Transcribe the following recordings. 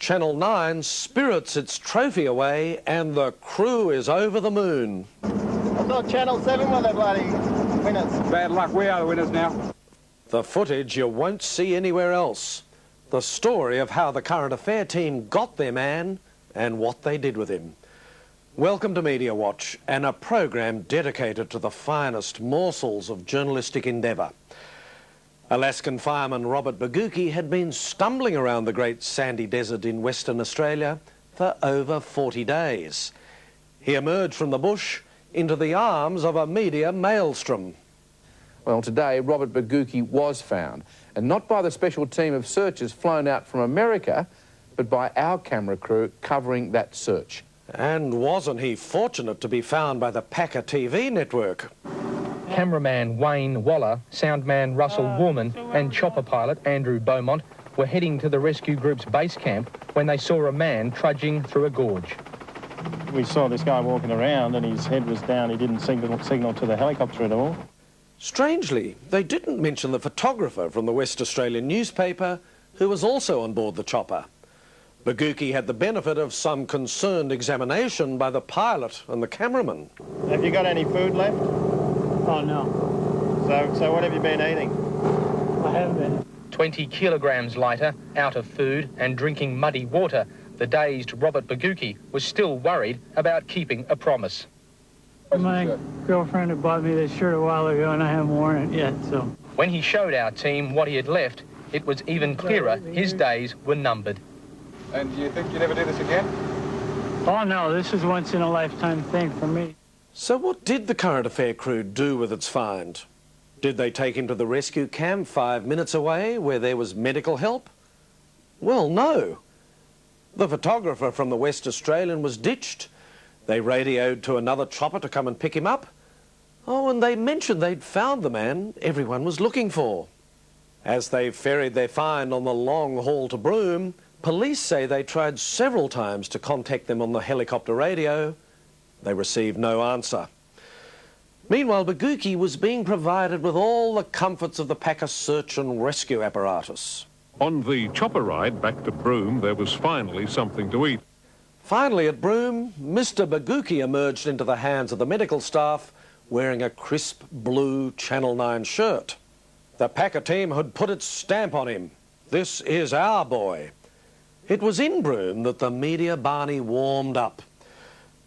Channel 9 spirits its trophy away and the crew is over the moon. I thought Channel 7 were the bloody winners. Bad luck, we are the winners now. The footage you won't see anywhere else. The story of how the Current Affair team got their man and what they did with him. Welcome to Media Watch, and a program dedicated to the finest morsels of journalistic endeavour. Alaskan fireman Robert Bogucki had been stumbling around the great sandy desert in Western Australia for over 40 days. He emerged from the bush into the arms of a media maelstrom. Well, today Robert Bogucki was found, and not by the special team of searchers flown out from America, but by our camera crew covering that search. And wasn't he fortunate to be found by the Packer TV network? Cameraman Wayne Waller, soundman Russell Woolman and chopper pilot Andrew Beaumont were heading to the rescue group's base camp when they saw a man trudging through a gorge. We saw this guy walking around and his head was down. He didn't signal to the helicopter at all. Strangely, they didn't mention the photographer from the West Australian newspaper who was also on board the chopper. Bogucki had the benefit of some concerned examination by the pilot and the cameraman. Have you got any food left? Oh, no. So what have you been eating? I haven't been. 20 kilograms later, out of food and drinking muddy water, the dazed Robert Bogucki was still worried about keeping a promise. My girlfriend had bought me this shirt a while ago and I haven't worn it yet, so... When he showed our team what he had left, it was even clearer his days were numbered. And do you think you'd ever do this again? Oh, no, this is once-in-a-lifetime thing for me. So what did the Current Affair crew do with its find? Did they take him to the rescue camp 5 minutes away where there was medical help? Well, no. The photographer from the West Australian was ditched. They radioed to another chopper to come and pick him up. Oh, and they mentioned they'd found the man everyone was looking for. As they ferried their find on the long haul to Broome, police say they tried several times to contact them on the helicopter radio. They received no answer. Meanwhile, Bogucki was being provided with all the comforts of the Packer search and rescue apparatus. On the chopper ride back to Broome, there was finally something to eat. Finally at Broome, Mr. Bogucki emerged into the hands of the medical staff wearing a crisp blue Channel 9 shirt. The Packer team had put its stamp on him. This is our boy. It was in Broome that the media Barney warmed up.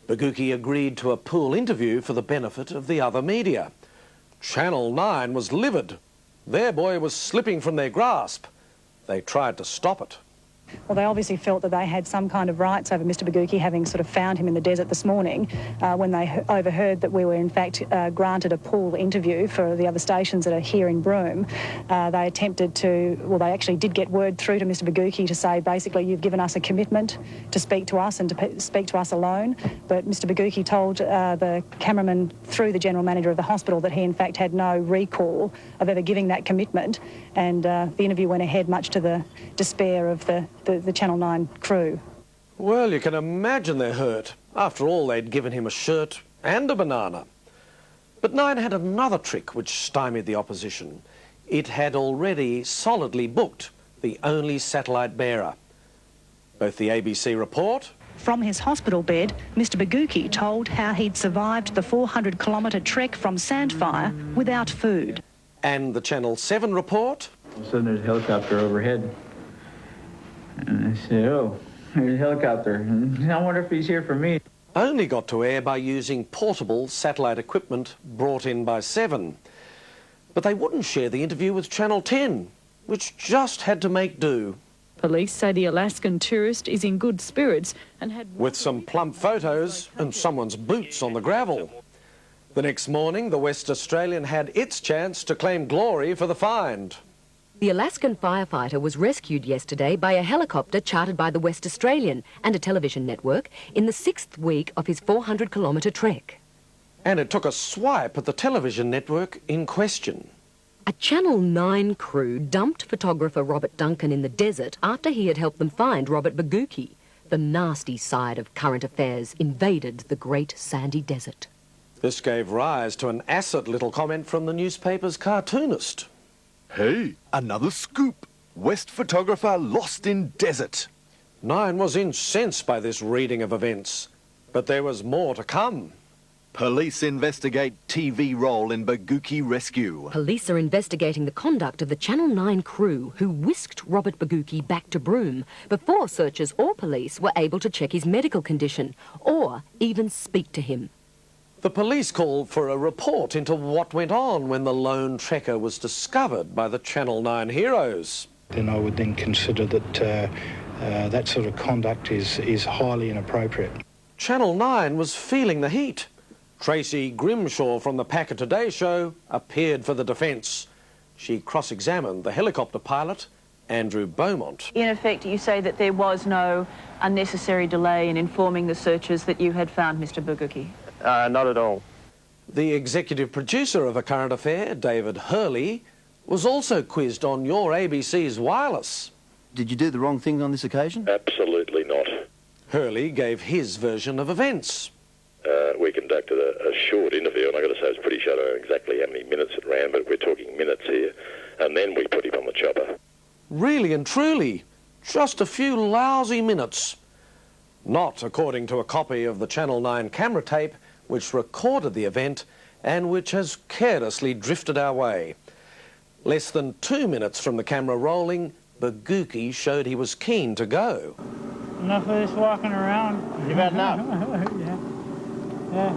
Bogucki agreed to a pool interview for the benefit of the other media. Channel 9 was livid. Their boy was slipping from their grasp. They tried to stop it. Well, they obviously felt that they had some kind of rights over Mr. Bogucki, having sort of found him in the desert this morning, when they overheard that we were in fact granted a pool interview for the other stations that are here in Broome. They attempted to, well, they actually did get word through to Mr. Bogucki to say, basically, you've given us a commitment to speak to us and to speak to us alone. But Mr. Bogucki told the cameraman through the general manager of the hospital that he in fact had no recall of ever giving that commitment, and the interview went ahead much to the despair of the Channel 9 crew. Well, you can imagine their hurt. After all, they'd given him a shirt and a banana. But 9 had another trick which stymied the opposition. It had already solidly booked the only satellite bearer. Both the ABC report... From his hospital bed, Mr. Bogucki told how he'd survived the 400-kilometre trek from Sandfire without food. And the Channel 7 report... All of a sudden there's a helicopter overhead. And I said, oh, there's a helicopter. And I wonder if he's here for me. Only got to air by using portable satellite equipment brought in by 7. But they wouldn't share the interview with Channel 10, which just had to make do. Police say the Alaskan tourist is in good spirits and had... With some plump photos and someone's boots on the gravel. The next morning, the West Australian had its chance to claim glory for the find. The Alaskan firefighter was rescued yesterday by a helicopter chartered by the West Australian and a television network in the 6th week of his 400-kilometre trek. And it took a swipe at the television network in question. A Channel 9 crew dumped photographer Robert Duncan in the desert after he had helped them find Robert Bogucki. The nasty side of current affairs invaded the great sandy desert. This gave rise to an acid little comment from the newspaper's cartoonist. Hey, another scoop. West photographer lost in desert. Nine was incensed by this reading of events, but there was more to come. Police investigate TV role in Bogucki rescue. Police are investigating the conduct of the Channel 9 crew who whisked Robert Bogucki back to Broome before searchers or police were able to check his medical condition or even speak to him. The police called for a report into what went on when the lone trekker was discovered by the Channel 9 heroes. Then I would then consider that that sort of conduct is highly inappropriate. Channel 9 was feeling the heat. Tracy Grimshaw from the Packer Today show appeared for the defence. She cross-examined the helicopter pilot, Andrew Beaumont. In effect, you say that there was no unnecessary delay in informing the searchers that you had found Mr. Bogucki? Not at all. The executive producer of A Current Affair, David Hurley, was also quizzed on your ABC's wireless. Did you do the wrong thing on this occasion? Absolutely not. Hurley gave his version of events. We conducted a short interview, and I've got to say it's pretty sure I don't know exactly how many minutes it ran, but we're talking minutes here, and then we put him on the chopper. Really and truly, just a few lousy minutes. Not according to a copy of the Channel 9 camera tape which recorded the event and which has carelessly drifted our way. Less than 2 minutes from the camera rolling, Bogucki showed he was keen to go. Enough of this walking around. You've had enough? Yeah.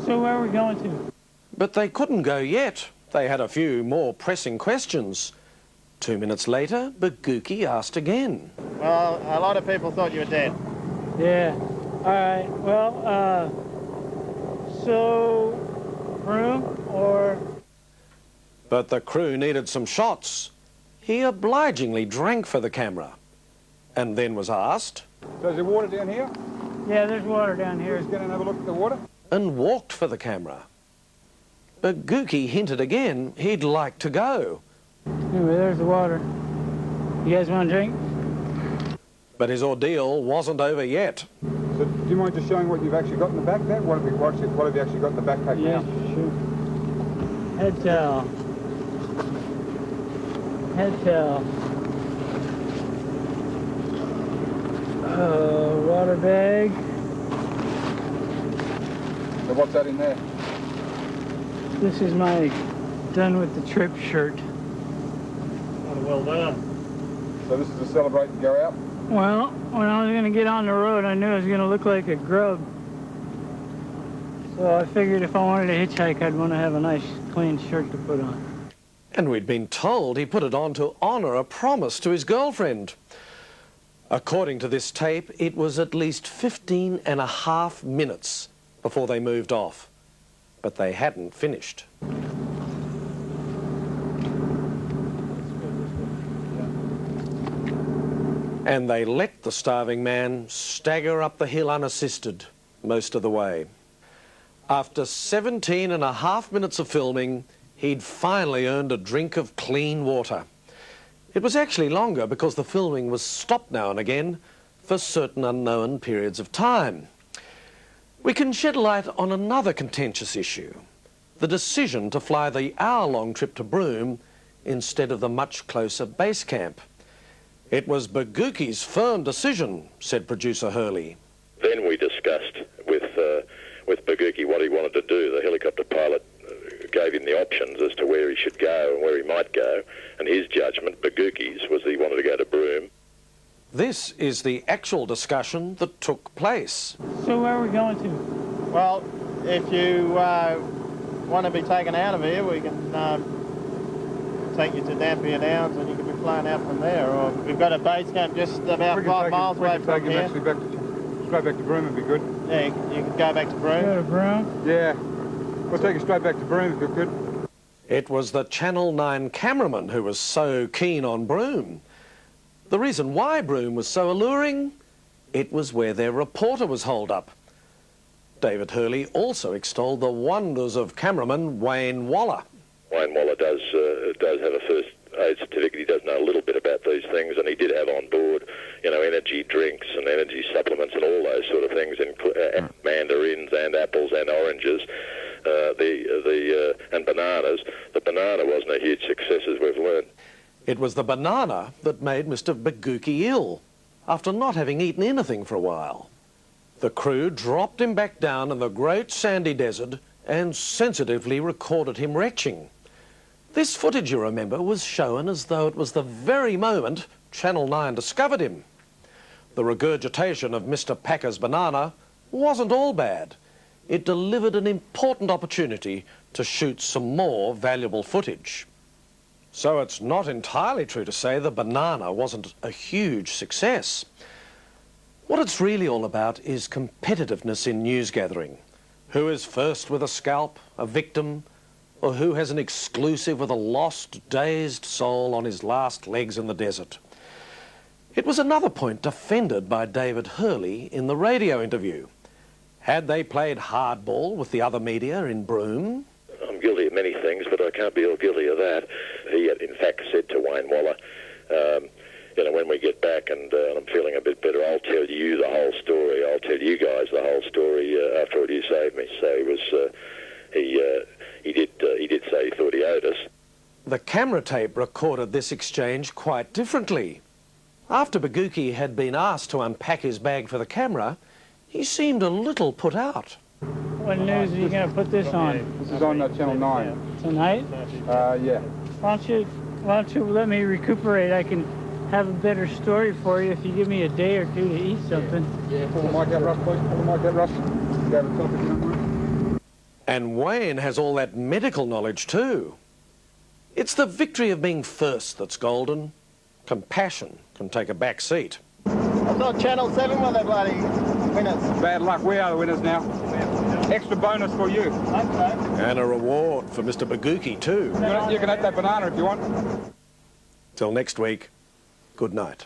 So where are we going to? But they couldn't go yet. They had a few more pressing questions. 2 minutes later, Bogucki asked again. Well, a lot of people thought you were dead. Yeah. All right. Well, so room or... But the crew needed some shots. He obligingly drank for the camera and then was asked... So is there water down here? Yeah, there's water down here. Let's get and have a look at the water. And walked for the camera. Bogucki hinted again he'd like to go. Anyway, there's the water. You guys want a drink? But his ordeal wasn't over yet. So do you mind just showing what you've actually got in the back there? What have you actually got in the backpack yeah, now? Sure. Head towel. Head towel. Water bag. So what's that in there? This is my done with the trip shirt. Well done. So this is to celebrate and go out? Well, when I was going to get on the road, I knew I was going to look like a grub. So I figured if I wanted to hitchhike, I'd want to have a nice, clean shirt to put on. And we'd been told he put it on to honour a promise to his girlfriend. According to this tape, it was at least 15.5 minutes before they moved off. But they hadn't finished. And they let the starving man stagger up the hill unassisted most of the way. After 17.5 minutes of filming, he'd finally earned a drink of clean water. It was actually longer because the filming was stopped now and again for certain unknown periods of time. We can shed light on another contentious issue, the decision to fly the hour-long trip to Broome instead of the much closer base camp. It was Bogucki's firm decision, said producer Hurley. Then we discussed with Bogucki what he wanted to do. The helicopter pilot gave him the options as to where he should go and where he might go, and his judgment, Bogucki's, was that he wanted to go to Broome. This is the actual discussion that took place. So where are we going to? Well, if you want to be taken out of here, we can take you to Dampier Downs and you can be flown out from there. Or we've got a base camp just about 5 miles away from here. Straight back to Broome would be good. Yeah, you can go back to Broome. Go to Broome? Yeah. We'll take you straight back to Broome if you could. It was the Channel 9 cameraman who was so keen on Broome. The reason why Broome was so alluring, it was where their reporter was holed up. David Hurley also extolled the wonders of cameraman Wayne Waller. Wayne Waller does have a first aid certificate. He does know a little bit about these things, and he did have on board, you know, energy drinks and energy supplements and all those sort of things, mandarins and apples and oranges, and bananas. The banana wasn't a huge success, as we've learned. It was the banana that made Mr. Bogucki ill, after not having eaten anything for a while. The crew dropped him back down in the great sandy desert and sensitively recorded him retching. This footage, you remember, was shown as though it was the very moment Channel 9 discovered him. The regurgitation of Mr. Packer's banana wasn't all bad. It delivered an important opportunity to shoot some more valuable footage. So it's not entirely true to say the banana wasn't a huge success. What it's really all about is competitiveness in news gathering. Who is first with a scalp, a victim, or who has an exclusive with a lost, dazed soul on his last legs in the desert? It was another point defended by David Hurley in the radio interview. Had they played hardball with the other media in Broome? I'm guilty of many things, but I can't be all guilty of that. He had, in fact, said to Wayne Waller, when we get back and I'm feeling a bit better, I'll tell you the whole story. I'll tell you guys the whole story after all you saved me. So he did say he thought he owed us. The camera tape recorded this exchange quite differently. After Bogucki had been asked to unpack his bag for the camera, he seemed a little put out. What news are you going to put this on? This is on Channel 9. Tonight? Yeah. Why don't you let me recuperate? I can have a better story for you if you give me a day or two to eat something. Yeah, pull the mic out, Russ, please. Pull the mic out, Russ. Go to the top if you don't mind. And Wayne has all that medical knowledge too. It's the victory of being first that's golden. Compassion can take a back seat. I thought Channel 7 were the bloody winners. Bad luck, we are the winners now. Extra bonus for you. Okay. And a reward for Mr. Bogucki too. You can have that banana if you want. Till next week, good night.